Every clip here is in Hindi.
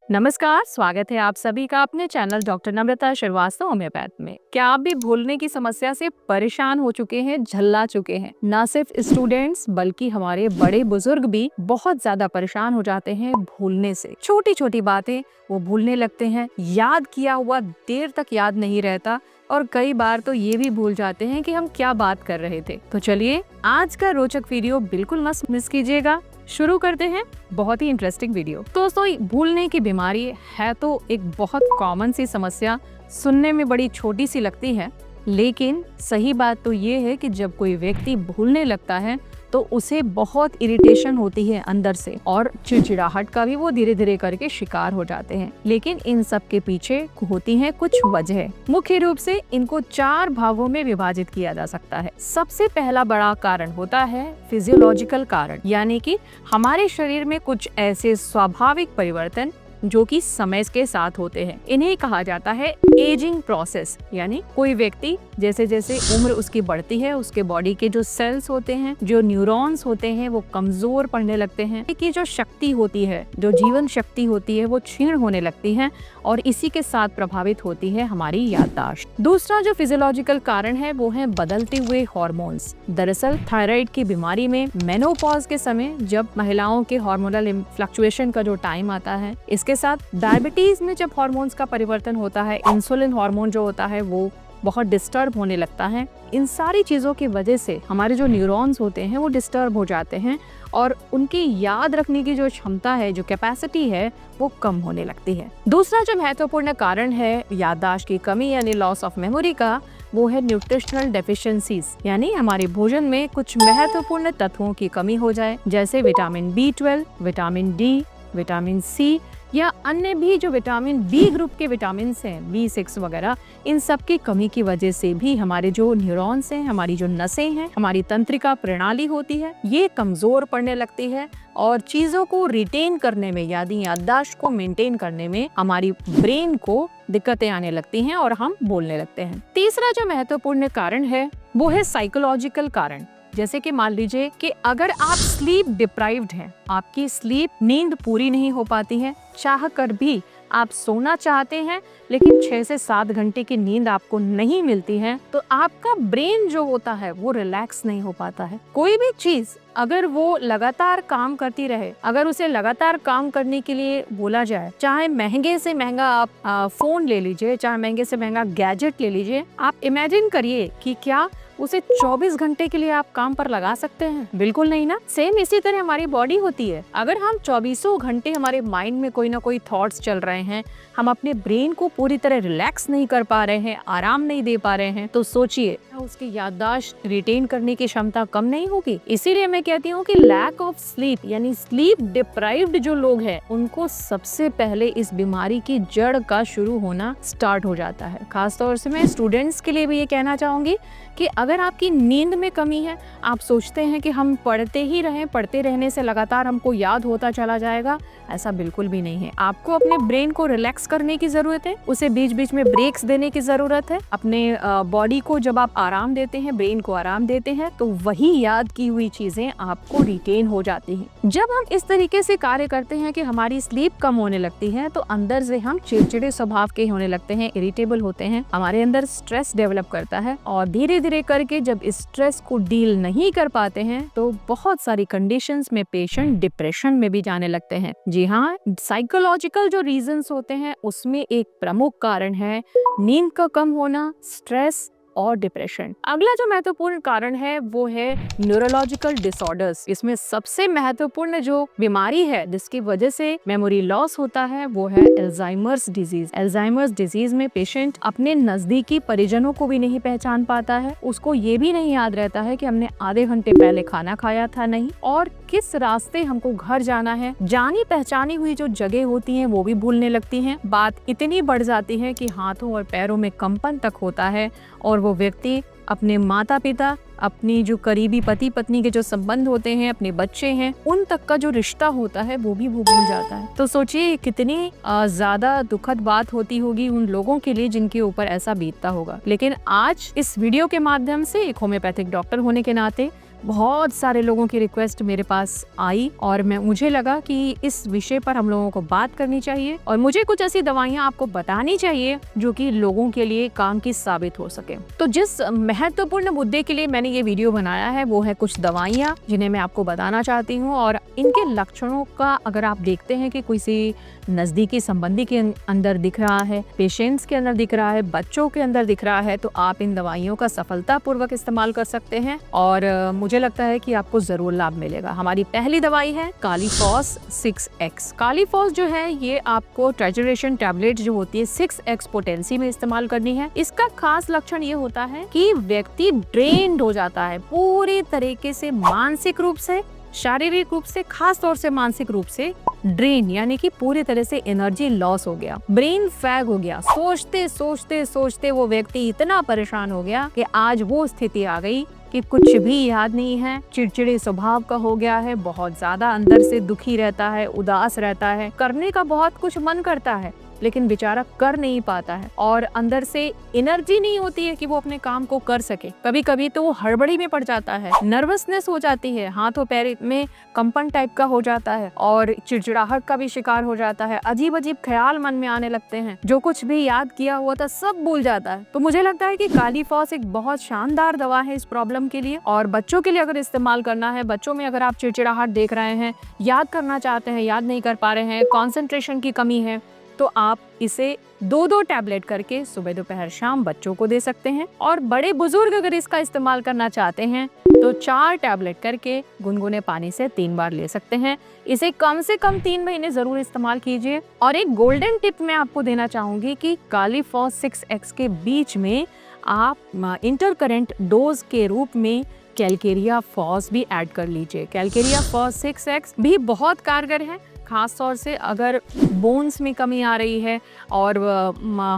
नमस्कार, स्वागत है आप सभी का अपने चैनल डॉक्टर नम्रता श्रीवास्तव होम्योपैथ में। क्या आप भी भूलने की समस्या से परेशान हो चुके हैं, झल्ला चुके हैं? ना सिर्फ स्टूडेंट्स बल्कि हमारे बड़े बुजुर्ग भी बहुत ज्यादा परेशान हो जाते हैं भूलने से। छोटी छोटी बातें वो भूलने लगते हैं, याद किया हुआ देर तक याद नहीं रहता और कई बार तो ये भी भूल जाते हैं कि हम क्या बात कर रहे थे। तो चलिए आज का रोचक वीडियो बिल्कुल मत मिस कीजिएगा। शुरू करते हैं बहुत ही इंटरेस्टिंग वीडियो। दोस्तों, भूलने की बीमारी है तो एक बहुत कॉमन सी समस्या, सुनने में बड़ी छोटी सी लगती है, लेकिन सही बात तो ये है कि जब कोई व्यक्ति भूलने लगता है तो उसे बहुत इरिटेशन होती है अंदर से और चिड़चिड़ाहट का भी वो धीरे धीरे करके शिकार हो जाते हैं। लेकिन इन सब के पीछे होती हैं कुछ वजह। मुख्य रूप से इनको 4 भागों में विभाजित किया जा सकता है। सबसे पहला बड़ा कारण होता है फिजियोलॉजिकल कारण, यानी कि हमारे शरीर में कुछ ऐसे स्वाभाविक परिवर्तन जो कि समय के साथ होते हैं। इन्हें कहा जाता है एजिंग प्रोसेस, यानी कोई व्यक्ति जैसे जैसे उम्र उसकी बढ़ती है उसके बॉडी के जो सेल्स होते हैं, जो न्यूरॉन्स होते हैं, वो कमजोर पड़ने लगते हैं कि जो शक्ति होती है, जो जीवन शक्ति होती है, वो क्षीण होने लगती है और इसी के साथ प्रभावित होती है हमारी याददाश्त। दूसरा जो फिजियोलॉजिकल कारण है वो है बदलते हुए हार्मोन्स। दरअसल थायराइड की बीमारी में मेनोपॉज के समय जब महिलाओं के हार्मोनल फ्लक्चुएशन का जो टाइम आता है, इसके साथ डायबिटीज में जब हार्मोन्स का परिवर्तन होता है, इंसुलिन हार्मोन जो होता है वो बहुत डिस्टर्ब होने लगता है। इन सारी चीजों की वजह से हमारे जो न्यूरॉन्स होते हैं वो डिस्टर्ब हो जाते हैं और उनकी याद रखने की जो क्षमता है, जो कैपेसिटी है, वो कम होने लगती है। दूसरा जो महत्वपूर्ण कारण है याददाश्त की कमी यानी लॉस ऑफ मेमोरी का, वो है न्यूट्रिशनल डेफिशिएंसीज, यानी हमारे भोजन में कुछ महत्वपूर्ण तत्वों की कमी हो जाए, जैसे vitamin B12, vitamin D, vitamin C या अन्य भी जो विटामिन बी ग्रुप के विटामिन हैं, B6 वगैरह, इन सब की कमी की वजह से भी हमारे जो न्यूरॉन्स हैं, हमारी जो नसें हैं, हमारी तंत्रिका प्रणाली होती है, ये कमजोर पड़ने लगती है और चीजों को रिटेन करने में, यानी याददाश्त को मेंटेन करने में हमारी ब्रेन को दिक्कतें आने लगती हैं और हम बोलने लगते हैं। तीसरा जो महत्वपूर्ण कारण है वो है साइकोलॉजिकल कारण। जैसे कि मान लीजिए कि अगर आप स्लीप डिप्राइव्ड हैं, आपकी स्लीप नींद पूरी नहीं हो पाती है, चाह कर भी आप सोना चाहते हैं लेकिन 6 से 7 घंटे की नींद आपको नहीं मिलती है, तो आपका ब्रेन जो होता है वो रिलैक्स नहीं हो पाता है। कोई भी चीज अगर वो लगातार काम करती रहे, अगर उसे लगातार काम करने के लिए बोला जाए, चाहे महंगे से महंगा आप फोन ले लीजिए, चाहे महंगे से महंगा गैजेट ले लीजिए, आप इमेजिन करिए कि क्या उसे 24 घंटे के लिए आप काम पर लगा सकते हैं? बिल्कुल नहीं ना। सेम इसी तरह हमारी बॉडी होती है। अगर हम 24 घंटे हमारे माइंड में कोई ना कोई थॉट्स चल रहे हैं, हम अपने ब्रेन को पूरी तरह रिलैक्स नहीं कर पा रहे हैं, आराम नहीं दे पा रहे हैं, तो सोचिए उसकी याददाश्त रिटेन करने की क्षमता कम नहीं होगी। इसीलिए मैं कहती हूँ कि लैक ऑफ स्लीप यानी स्लीप डिप्राइव्ड जो लोग हैं, उनको सबसे पहले इस बीमारी की जड़ का शुरू होना स्टार्ट हो जाता है। खासतौर से मैं स्टूडेंट्स के लिए भी ये कहना चाहूंगी कि अगर आपकी नींद में कमी है, आप सोचते हैं कि हम पढ़ते ही रहें, पढ़ते रहने से लगातार हमको याद होता चला जाएगा, ऐसा बिल्कुल भी नहीं है। आपको अपने ब्रेन को रिलैक्स करने की जरूरत है, उसे बीच बीच में ब्रेक्स देने की जरूरत है। अपने बॉडी को जब आप आराम देते हैं, ब्रेन को आराम देते हैं, तो वही याद की हुई चीजें आपको रिटेन हो जाती हैं। जब हम इस तरीके से कार्य करते हैं कि हमारी स्लीप कम होने लगती है, तो अंदर से हम चिड़चिड़े स्वभाव के होने लगते हैं, इरिटेबल होते हैं, हमारे अंदर स्ट्रेस डेवलप करता है और धीरे धीरे करके जब इस स्ट्रेस को डील नहीं कर पाते हैं तो बहुत सारी कंडीशंस में पेशेंट डिप्रेशन में भी जाने लगते हैं। जी हाँ, साइकोलॉजिकल जो रीजंस होते हैं उसमें एक प्रमुख कारण है नींद का कम होना, स्ट्रेस और डिप्रेशन। अगला जो महत्वपूर्ण कारण है वो है न्यूरोलॉजिकल डिसऑर्डर्स। इसमें सबसे महत्वपूर्ण जो बीमारी है जिसकी वजह से मेमोरी लॉस होता है वो है अल्जाइमर्स डिजीज। अल्जाइमर्स डिजीज में पेशेंट अपने नजदीकी परिजनों को भी नहीं पहचान पाता है, उसको ये भी नहीं याद रहता है कि हमने आधे घंटे पहले खाना खाया था नहीं, और किस रास्ते हमको घर जाना है। जानी पहचानी हुई जो जगह होती हैं वो भी भूलने लगती हैं। बात इतनी बढ़ जाती है कि हाथों और पैरों में कंपन तक होता है और वो व्यक्ति अपने माता पिता, अपनी जो करीबी पति पत्नी के जो संबंध होते हैं, अपने बच्चे हैं, उन तक का जो रिश्ता होता है वो भी वो भूल जाता है। तो सोचिए कितनी ज्यादा दुखद बात होती होगी उन लोगों के लिए जिनके ऊपर ऐसा बीतता होगा। लेकिन आज इस वीडियो के माध्यम से एक होम्योपैथिक डॉक्टर होने के नाते बहुत सारे लोगों की रिक्वेस्ट मेरे पास आई और मुझे लगा कि इस विषय पर हम लोगों को बात करनी चाहिए और मुझे कुछ ऐसी दवाइयाँ आपको बतानी चाहिए जो कि लोगों के लिए काम की साबित हो सके। तो जिस महत्वपूर्ण मुद्दे के लिए मैंने ये वीडियो बनाया है वो है कुछ दवाइयाँ जिन्हें मैं आपको बताना चाहती हूँ, और इनके लक्षणों का अगर आप देखते हैं कि किसी नजदीकी संबंधी के अंदर दिख रहा है, पेशेंट्स के अंदर दिख रहा है, बच्चों के अंदर दिख रहा है, तो आप इन दवाइयों का सफलतापूर्वक इस्तेमाल कर सकते हैं और मुझे लगता है कि आपको जरूर लाभ मिलेगा। हमारी पहली दवाई है कालीफॉस 6X। कालीफॉस जो है ये आपको ट्रेजुरेशन टैबलेट जो होती है 6X पोटेंसी में इस्तेमाल करनी है। इसका खास लक्षण ये होता है कि व्यक्ति ड्रेन्ड हो जाता है पूरी तरीके से, मानसिक रूप से, शारीरिक रूप से, खास तौर से मानसिक रूप से ड्रेन, यानी कि पूरी तरह से एनर्जी लॉस हो गया, ब्रेन फैग हो गया। सोचते सोचते सोचते वो व्यक्ति इतना परेशान हो गया कि आज वो स्थिति आ गई कि कुछ भी याद नहीं है, चिड़चिड़े स्वभाव का हो गया है, बहुत ज्यादा अंदर से दुखी रहता है, उदास रहता है, करने का बहुत कुछ मन करता है लेकिन बेचारा कर नहीं पाता है और अंदर से एनर्जी नहीं होती है कि वो अपने काम को कर सके। कभी कभी तो वो हड़बड़ी में पड़ जाता है, नर्वसनेस हो जाती है, हाथों पैर में कंपन टाइप का हो जाता है और चिड़चिड़ाहट का भी शिकार हो जाता है। अजीब अजीब ख्याल मन में आने लगते हैं, जो कुछ भी याद किया हुआ था सब भूल जाता है। तो मुझे लगता है कि कालीफॉस एक बहुत शानदार दवा है इस प्रॉब्लम के लिए, और बच्चों के लिए अगर इस्तेमाल करना है, बच्चों में अगर आप चिड़चिड़ाहट देख रहे हैं, याद करना चाहते हैं, याद नहीं कर पा रहे हैं, कॉन्सेंट्रेशन की कमी है, तो आप इसे 2-2 टैबलेट करके सुबह दोपहर शाम बच्चों को दे सकते हैं। और बड़े बुजुर्ग अगर इसका इस्तेमाल करना चाहते हैं तो 4 टैबलेट करके गुनगुने पानी से 3 बार ले सकते हैं। इसे कम से कम 3 महीने जरूर इस्तेमाल कीजिए। और एक गोल्डन टिप मैं आपको देना चाहूंगी कि कालीफॉस 6X के बीच में आप इंटरकरेंट डोज के रूप में कैलकेरिया फॉस भी ऐड कर लीजिए। कैलकेरिया फॉस 6X भी बहुत कारगर है, खास तौर से अगर बोन्स में कमी आ रही है और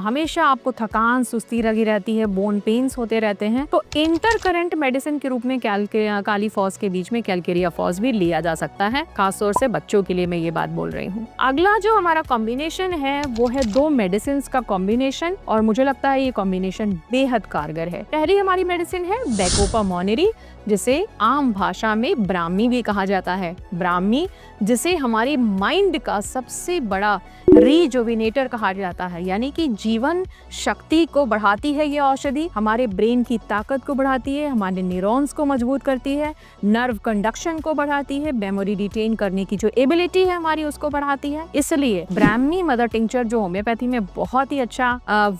हमेशा आपको थकान सुस्ती लगी रहती है, बोन पेन्स होते रहते हैं, तो इंटर करंट मेडिसिन के रूप में कालीफॉस के बीच में कैलकेरिया फॉस भी लिया जा सकता है। खास तौर से बच्चों के लिए मैं ये बात बोल रही हूँ। अगला जो हमारा कॉम्बिनेशन है वो है 2 मेडिसिन का कॉम्बिनेशन, और मुझे लगता है ये कॉम्बिनेशन बेहद कारगर है। पहली हमारी मेडिसिन है बेकोपा मोनेरी, जिसे आम भाषा में ब्राह्मी भी कहा जाता है। ब्राह्मी जिसे हमारी माइंड का सबसे बड़ा रिजुविनेटर कहा जाता है, यानी कि जीवन शक्ति को बढ़ाती है ये औषधि, हमारे ब्रेन की ताकत को बढ़ाती है, हमारे न्यूरॉन्स को मजबूत करती है, नर्व कंडक्शन को बढ़ाती है, मेमोरी रिटेन करने की जो एबिलिटी है हमारी उसको बढ़ाती है। इसलिए ब्राह्मी मदर टिंचर जो होम्योपैथी में बहुत ही अच्छा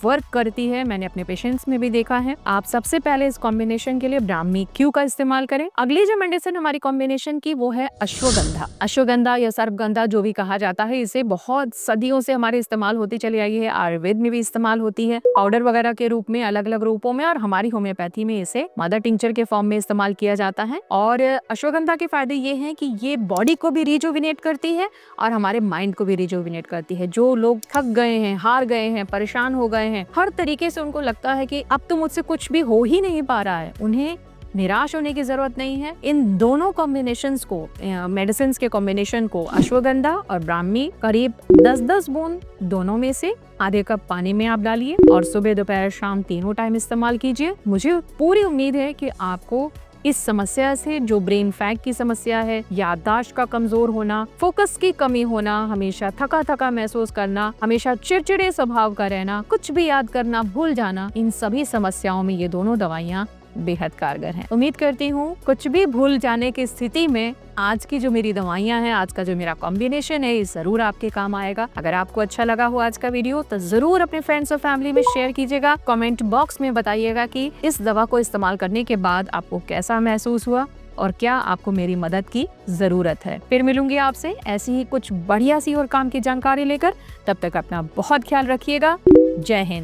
वर्क करती है, मैंने अपने पेशेंट्स में भी देखा है। आप सबसे पहले इस कॉम्बिनेशन के लिए ब्राह्मी क्यू का इस्तेमाल करें। अगली जो मेडिसिन हमारी कॉम्बिनेशन की वो है अश्वगंधा। अश्वगंधा या सर्पगंधा जो भी कहा जाता है, इसे बहुत सदियों से हमारे इस्तेमाल होती चली आई है। आयुर्वेद में भी इस्तेमाल होती है पाउडर वगैरह के रूप में, अलग अलग रूपों में, और हमारी होम्योपैथी में इसे मदर टिंचर के फॉर्म में इस्तेमाल किया जाता है। और अश्वगंधा के फायदे ये हैं कि ये बॉडी को भी रिजुविनेट करती है और हमारे माइंड को भी रिजुविनेट करती है। जो लोग थक गए हैं, हार गए हैं, परेशान हो गए हैं, हर तरीके से उनको लगता है कि अब तो मुझसे कुछ भी हो ही नहीं पा रहा है, उन्हें निराश होने की जरूरत नहीं है। इन दोनों कॉम्बिनेशंस को, मेडिसिन के कॉम्बिनेशन को, अश्वगंधा और ब्राह्मी, करीब 10-10 बूंद दोनों में से आधे कप पानी में आप डालिए और सुबह दोपहर शाम तीनों टाइम इस्तेमाल कीजिए। मुझे पूरी उम्मीद है कि आपको इस समस्या से, जो ब्रेन फैग की समस्या है, याददाश्त का कमजोर होना, फोकस की कमी होना, हमेशा थका थका महसूस करना, हमेशा चिड़चिड़े स्वभाव का रहना, कुछ भी याद करना भूल जाना, इन सभी समस्याओं में ये दोनों दवाइयाँ बेहद कारगर हैं। उम्मीद करती हूँ कुछ भी भूल जाने की स्थिति में आज की जो मेरी दवाइयाँ हैं, आज का जो मेरा कॉम्बिनेशन है, ये जरूर आपके काम आएगा। अगर आपको अच्छा लगा हो आज का वीडियो तो जरूर अपने फ्रेंड्स और फैमिली में शेयर कीजिएगा। कमेंट बॉक्स में बताइएगा कि इस दवा को इस्तेमाल करने के बाद आपको कैसा महसूस हुआ और क्या आपको मेरी मदद की जरूरत है। फिर मिलूंगी आपसे ऐसी ही कुछ बढ़िया सी और काम की जानकारी लेकर। तब तक अपना बहुत ख्याल रखिएगा। जय हिंद।